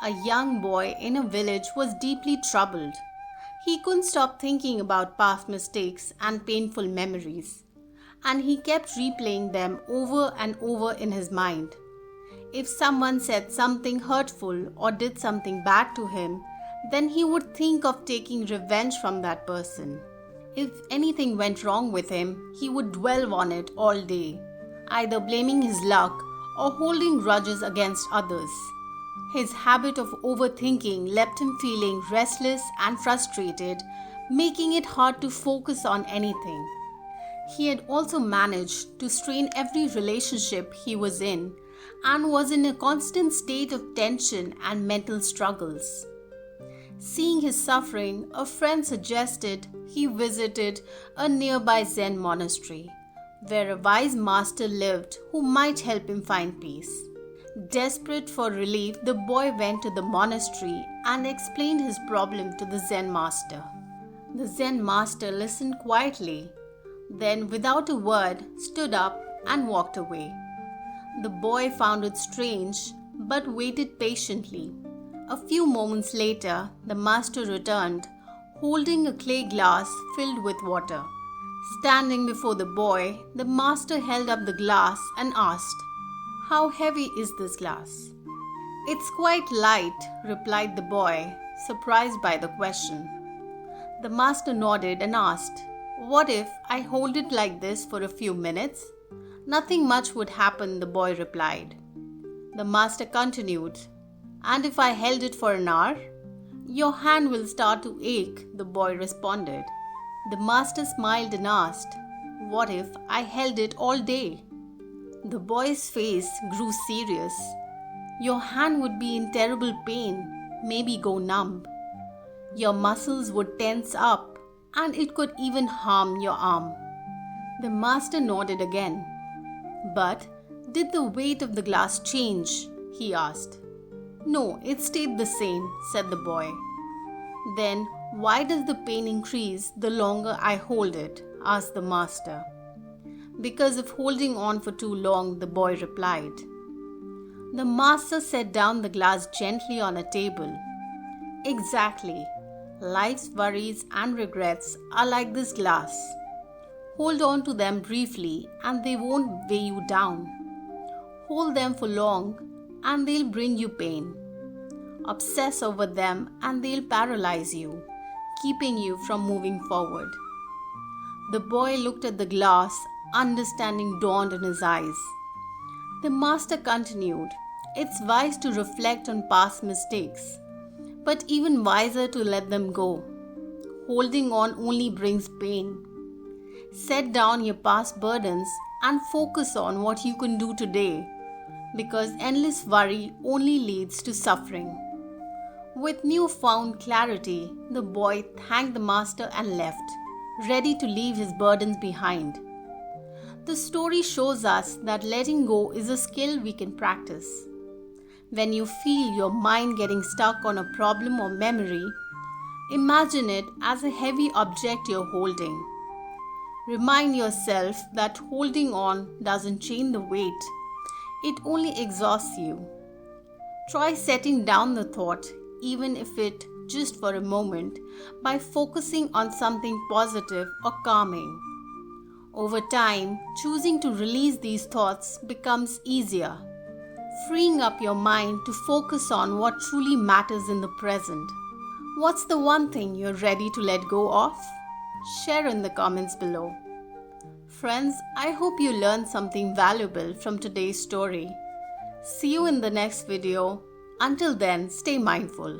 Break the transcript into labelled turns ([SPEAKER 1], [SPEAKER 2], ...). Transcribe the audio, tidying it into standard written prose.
[SPEAKER 1] A young boy in a village was deeply troubled. He couldn't stop thinking about past mistakes and painful memories, and he kept replaying them over and over in his mind. If someone said something hurtful or did something bad to him, then he would think of taking revenge from that person. If anything went wrong with him, he would dwell on it all day, either blaming his luck or holding grudges against others. His habit of overthinking left him feeling restless and frustrated, making it hard to focus on anything. He had also managed to strain every relationship he was in and was in a constant state of tension and mental struggles. Seeing his suffering, a friend suggested he visited a nearby Zen monastery, where a wise master lived who might help him find peace. Desperate for relief, the boy went to the monastery and explained his problem to the Zen master. The Zen master listened quietly, then without a word stood up and walked away. The boy found it strange but waited patiently. A few moments later, the master returned, holding a clay glass filled with water. Standing before the boy, the master held up the glass and asked, "How heavy is this glass?" "It's quite light," replied the boy, surprised by the question. The master nodded and asked, "What if I hold it like this for a few minutes?" "Nothing much would happen," the boy replied. The master continued, "And if I held it for an hour?" "Your hand will start to ache," the boy responded. The master smiled and asked, "What if I held it all day?" The boy's face grew serious. "Your hand would be in terrible pain, maybe go numb. Your muscles would tense up, and it could even harm your arm." The master nodded again. "But did the weight of the glass change?" he asked. "No, it stayed the same," said the boy. "Then why does the pain increase the longer I hold it?" asked the master. "Because of holding on for too long," the boy replied. The master set down the glass gently on a table. "Exactly. Life's worries and regrets are like this glass. Hold on to them briefly and they won't weigh you down. Hold them for long and they'll bring you pain. Obsess over them and they'll paralyze you, keeping you from moving forward." The boy looked at the glass. Understanding dawned in his eyes. The master continued, "It's wise to reflect on past mistakes, but even wiser to let them go. Holding on only brings pain. Set down your past burdens and focus on what you can do today, because endless worry only leads to suffering." With newfound clarity, the boy thanked the master and left, ready to leave his burdens behind. The story shows us that letting go is a skill we can practice. When you feel your mind getting stuck on a problem or memory, imagine it as a heavy object you're holding. Remind yourself that holding on doesn't change the weight, it only exhausts you. Try setting down the thought, even if it just for a moment, by focusing on something positive or calming. Over time, choosing to release these thoughts becomes easier, freeing up your mind to focus on what truly matters in the present. What's the one thing you're ready to let go of? Share in the comments below. Friends, I hope you learned something valuable from today's story. See you in the next video. Until then, stay mindful.